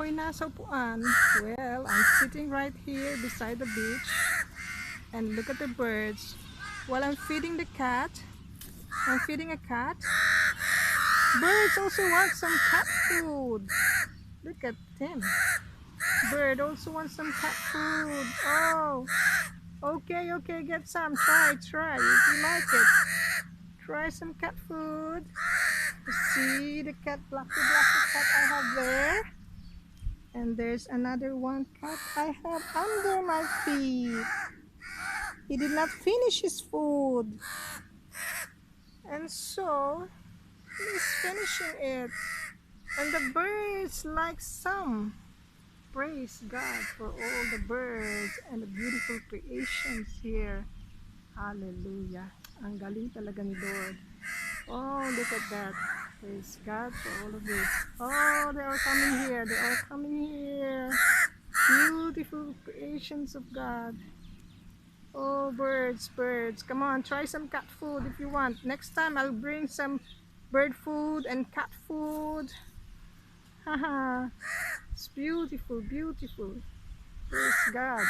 ako'y nasa upuan. Well, I'm sitting right here beside the beach and look at the birds while I'm feeding the cat. I'm feeding a cat. Birds also want some cat food. Look at him. Bird also wants some cat food. Oh, okay, okay, get some. Try if you like it. Try some cat food. You see the blacky cat I have there? And there's another one cat I have under my feet. He did not finish his food. And so, he's finishing it. And the birds like some. Praise God for all the birds and the beautiful creations here. Hallelujah. Ang galing talaga ni Lord. Oh, look at that. Praise God for all of it. Oh, they are coming here. They are coming here. Beautiful creations of God. Oh, birds, birds. Come on, try some cat food if you want. Next time I'll bring some bird food and cat food. Haha. It's beautiful, beautiful. Praise God.